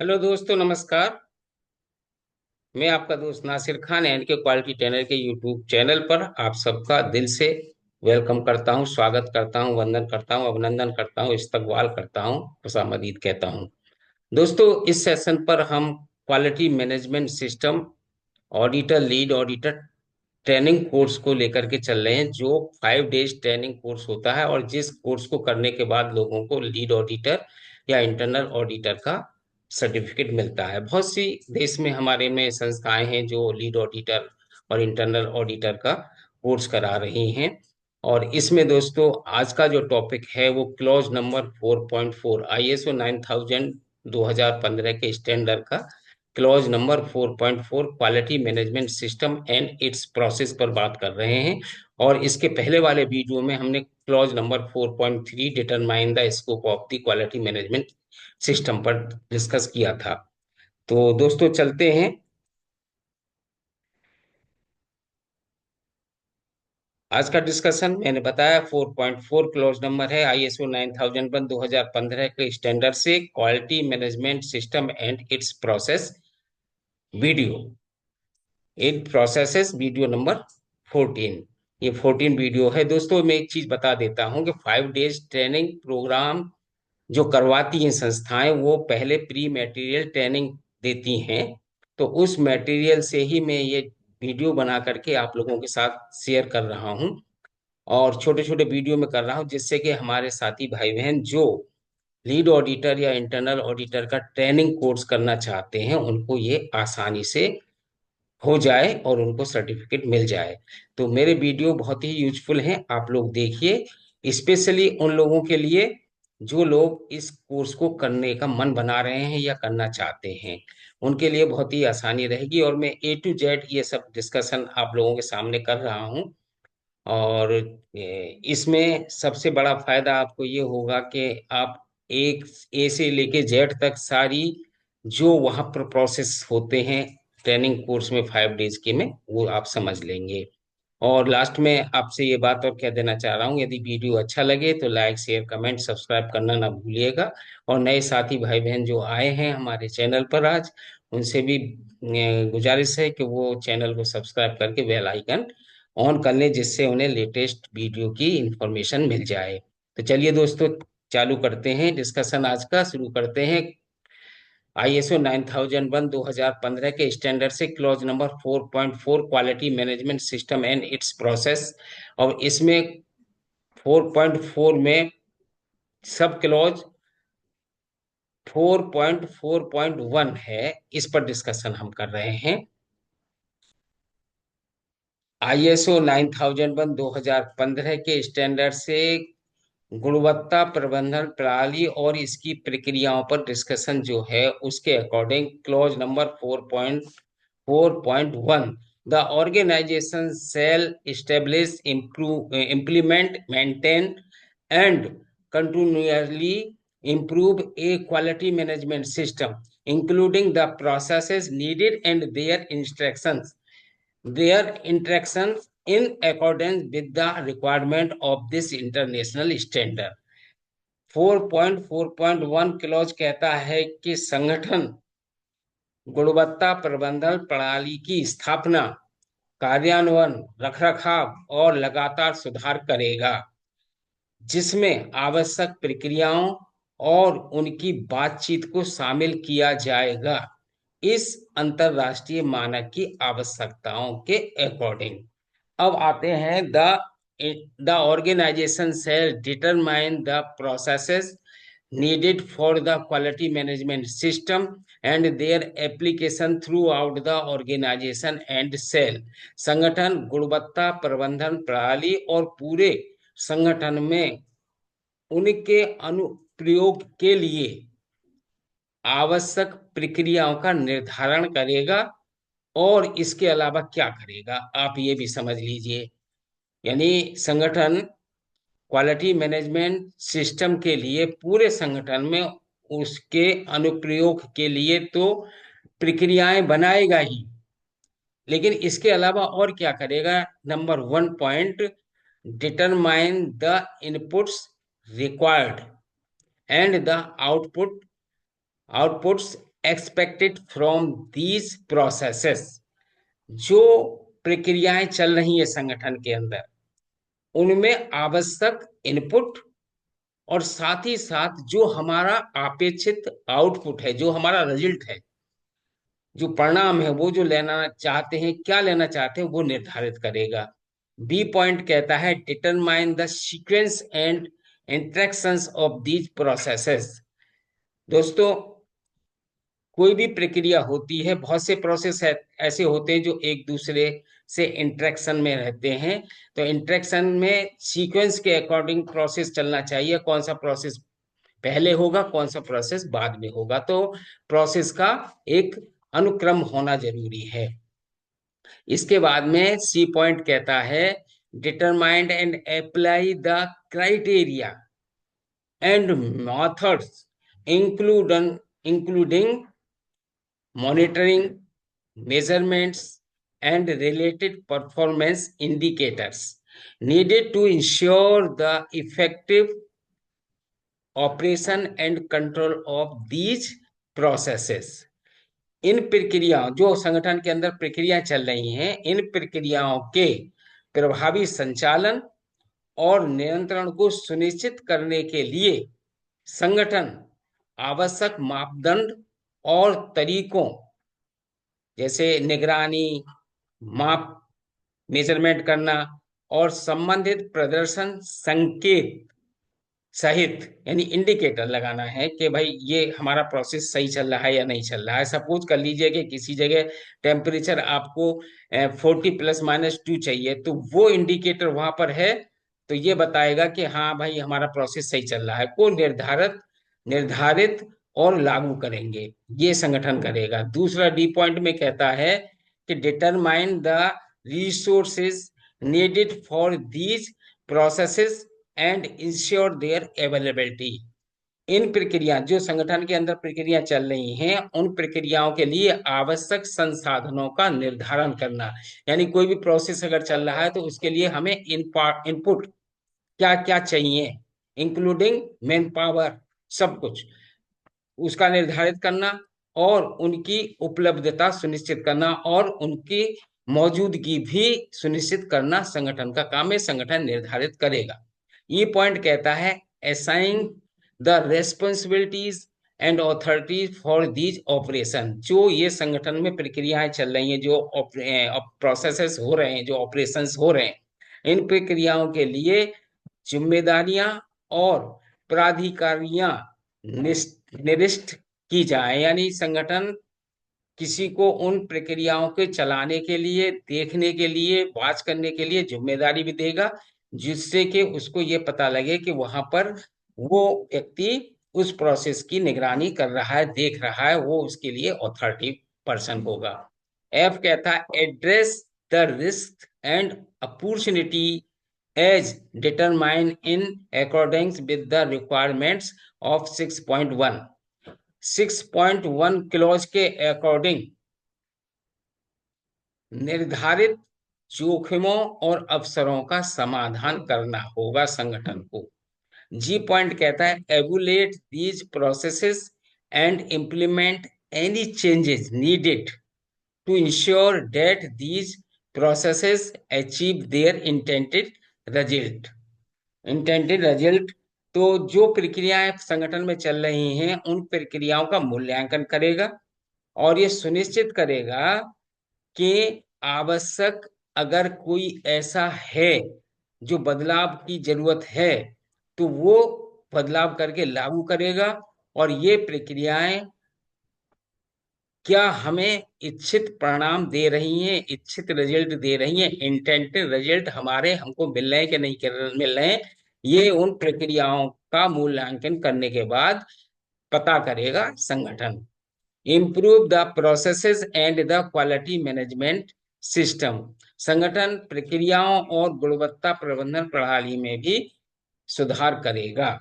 Hello दोस्तों, नमस्कार। मैं आपका दोस्त नासिर खान एंड के क्वालिटी ट्रेनर के यूट्यूब चैनल पर आप सबका दिल से वेलकम करता हूं, स्वागत करता हूं, वंदन करता हूं, अभिनंदन करता हूं, इस्तकबाल करता हूं, खुशामदीद कहता हूं। दोस्तों, इस सेशन पर हम quality management system auditor, lead auditor training course को लेकर के चल रहे हैं, जो 5 डेज ट्रेनिंग कोर्स होता है और जिस कोर्स को करने के बाद लोगों को लीड ऑडिटर या इंटरनल ऑडिटर का सर्टिफिकेट मिलता है। बहुत सी देश में हमारे में संस्थाएं हैं जो लीड ऑडिटर और इंटरनल ऑडिटर का कोर्स करा रही हैं। और इसमें दोस्तों आज का जो टॉपिक है वो क्लॉज नंबर 4.4 ISO 9000 2015 के स्टैंडर्ड का clause number 4.4 quality management system and it's process पर बात कर रहे हैं। और इसके पहले वाले वीडियो में हमने clause number 4.3 determine the scope of the quality management system पर डिस्कस किया था। तो दोस्तों चलते हैं। आज का डिस्कशन मैंने बताया 4.4 क्लॉज नंबर है ISO 9001 2015 के स्टैंडर्ड से quality management system and it's process video in processes video number 14। ये 14 वीडियो है। दोस्तों मैं एक चीज बता देता हूँ कि 5 डेज ट्रेनिंग प्रोग्राम जो करवाती हैं संस्थाएं, वो पहले प्री मटेरियल ट्रेनिंग देती हैं। तो उस मटेरियल से ही मैं ये वीडियो बना करके आप लोगों के साथ शेयर कर रहा हूँ, और छोटे छोटे वीडियो में कर रहा हूँ, जिससे कि हमारे साथी भाई बहन जो लीड ऑडिटर या इंटरनल ऑडिटर का ट्रेनिंग कोर्स करना चाहते हैं उनको ये आसानी से हो जाए और उनको सर्टिफिकेट मिल जाए। तो मेरे वीडियो बहुत ही यूजफुल हैं, आप लोग देखिए। स्पेशली उन लोगों के लिए जो लोग इस कोर्स को करने का मन बना रहे हैं या करना चाहते हैं, उनके लिए बहुत ही आसानी रहेगी। और मैं A to Z ये सब डिस्कशन आप लोगों के सामने कर रहा हूँ। और इसमें सबसे बड़ा फायदा आपको ये होगा कि आप एक A से लेके Z तक सारी जो वहाँ पर प्रोसेस होते हैं ट्रेनिंग कोर्स में 5 डेज के में, वो आप समझ लेंगे। और लास्ट में आपसे ये बात और कह देना चाह रहा हूँ, यदि वीडियो अच्छा लगे तो लाइक शेयर कमेंट सब्सक्राइब करना ना भूलिएगा। और नए साथी भाई बहन जो आए हैं हमारे चैनल पर आज, उनसे भी गुजारिश है कि वो चैनल को सब्सक्राइब करके बेल आइकन ऑन कर लें, जिससे उन्हें लेटेस्ट वीडियो की इंफॉर्मेशन मिल जाए। तो चलिए दोस्तों, चालू करते हैं डिस्कशन। आज का शुरू करते हैं ISO 9001 2015 के स्टैंडर्ड से clause number 4.4 quality management system and it's process. और इसमें 4.4 में सब क्लॉज 4.4.1 है, इस पर डिस्कशन हम कर रहे हैं। ISO 9001 2015 के स्टैंडर्ड से गुणवत्ता प्रबंधन प्रणाली और इसकी प्रक्रियाओं पर डिस्कशन जो है, उसके according clause number 4.1 the organisation shall establish improve implement maintain and continually improve a quality management system including the processes needed and their interactions in accordance with the requirement of this international standard। 4.4.1 clause कहता है कि संगठन गुणवत्ता प्रबंधन प्रणाली की स्थापना, कार्यान्वयन, रखरखाव और लगातार सुधार करेगा, जिसमें आवश्यक प्रक्रियाओं और उनकी बातचीत को शामिल किया जाएगा इस अंतरराष्ट्रीय मानक की आवश्यकताओं के अकॉर्डिंग। अब आते हैं the organisation shall determine the processes needed for the quality management system and their application throughout the organization and cell। संगठन गुणवत्ता प्रबंधन प्रणाली और पूरे संगठन में उनके अनुप्रयोग के लिए आवश्यक प्रक्रियाओं का निर्धारण करेगा। और इसके अलावा क्या करेगा आप ये भी समझ लीजिए। यानी संगठन क्वालिटी मैनेजमेंट सिस्टम के लिए पूरे संगठन में उसके अनुप्रयोग के लिए तो प्रक्रियाएं बनाएगा ही, लेकिन इसके अलावा और क्या करेगा। Number 1 point, determine the inputs required and the outputs expected from these processes, जो प्रक्रियाएं चल रही है संगठन के अंदर, उनमें आवश्यक इनपुट और साथ ही साथ जो हमारा अपेक्षित आउटपुट है, जो हमारा रिजल्ट है, जो परिणाम है, वो जो लेना चाहते हैं, क्या लेना चाहते हैं, वो निर्धारित करेगा। बी पॉइंट कहता है determine the sequence and interactions of these processes. दोस्तों, कोई भी प्रक्रिया होती है, बहुत से प्रोसेस है, ऐसे होते हैं जो एक दूसरे से इंटरेक्शन में रहते हैं। तो इंटरेक्शन में सीक्वेंस के अकॉर्डिंग प्रोसेस चलना चाहिए, कौन सा प्रोसेस पहले होगा, कौन सा प्रोसेस बाद में होगा। तो प्रोसेस का एक अनुक्रम होना जरूरी है। इसके बाद में सी पॉइंट कहता है determined and apply the criteria and methods including monitoring, measurements, and related performance indicators needed to ensure the effective operation and control of these processes। इन प्रक्रियाओं, जो संगठन के अंदर प्रक्रिया चल रही हैं, इन प्रक्रियाओं के प्रभावी संचालन और नियंत्रण को सुनिश्चित करने के लिए संगठन आवश्यक मापदंड और तरीकों, जैसे निगरानी, माप, मेजरमेंट करना और संबंधित प्रदर्शन संकेत सहित, यानी इंडिकेटर लगाना है कि भाई ये हमारा प्रोसेस सही चल रहा है या नहीं चल रहा है। सपोज कर लीजिए कि किसी जगह टेम्परेचर आपको 40 ± 2 चाहिए, तो वो इंडिकेटर वहां पर है, तो ये बताएगा कि हाँ भाई हमारा प्रोसेस सही चल रहा है। को निर्धारित निर्धारित और लागू करेंगे, ये संगठन करेगा। दूसरा डी पॉइंट में कहता है कि determine the resources needed for these processes and ensure their availability। इन प्रक्रिया, जो संगठन के अंदर प्रक्रिया चल रही हैं, उन प्रक्रियाओं के लिए आवश्यक संसाधनों का निर्धारण करना। यानी कोई भी प्रोसेस अगर चल रहा है तो उसके लिए हमें इनपुट क्या क्या चाहिए, इंक्लूडिंग मैन पावर, सब कुछ उसका निर्धारित करना और उनकी उपलब्धता सुनिश्चित करना और उनकी मौजूदगी भी सुनिश्चित करना संगठन का काम है, संगठन निर्धारित करेगा। ये पॉइंट कहता है assign the responsibilities and authorities for these operation. जो ये संगठन में प्रक्रियाएं चल रही हैं, जो प्रोसेसेस हो रहे हैं, जो ऑपरेशंस हो रहे हैं, इन प्रक्रियाओं के लिए जिम्मेदारियां और प्राधिकारियां निर्दिष्ट की जाए। यानी संगठन किसी को उन प्रक्रियाओं के चलाने के लिए, देखने के लिए, वाच करने के लिए जिम्मेदारी भी देगा, जिससे कि उसको ये पता लगे कि वहां पर वो व्यक्ति उस प्रोसेस की निगरानी कर रहा है, देख रहा है, वो उसके लिए ऑथोरिटी पर्सन होगा। एफ कहता है address the risk and opportunity as determine in according with the requirements of 6.1। 6.1 clause के अकॉर्डिंग निर्धारित जोखिमों और अवसरों का समाधान करना होगा संगठन को। जी पॉइंट कहता है evaluate these processes and implement any changes needed to ensure that these processes achieve their intended result. तो जो प्रक्रियाएं संगठन में चल रही हैं, उन प्रक्रियाओं का मूल्यांकन करेगा और ये सुनिश्चित करेगा कि आवश्यक, अगर कोई ऐसा है जो बदलाव की जरूरत है, तो वो बदलाव करके लागू करेगा। और ये प्रक्रियाएं क्या हमें इच्छित परिणाम दे रही हैं, इच्छित रिजल्ट दे रही हैं, इंटेंटेड रिजल्ट हमारे हमको मिल रहे हैं कि नहीं मिल रहे हैं, ये उन प्रक्रियाओं का मूल्यांकन करने के बाद पता करेगा संगठन। Improve the processes and the quality management system. संगठन प्रक्रियाओं और गुणवत्ता प्रबंधन प्रणाली में भी सुधार करेगा।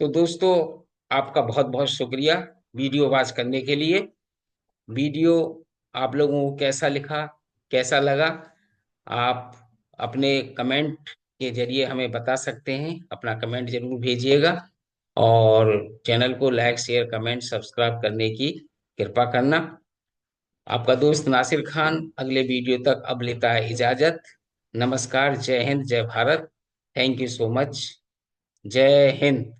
तो दोस्तों, आपका बहुत बहुत शुक्रिया वीडियो वॉच करने के लिए। वीडियो आप लोगों को कैसा लिखा, कैसा लगा, आप अपने कमेंट के जरिए हमें बता सकते हैं। अपना कमेंट जरूर भेजिएगा। और चैनल को लाइक शेयर कमेंट सब्सक्राइब करने की कृपा करना। आपका दोस्त नासिर खान अगले वीडियो तक अब लेता है इजाजत। नमस्कार, जय हिंद, जय Bharat. Thank you so much. जय हिंद।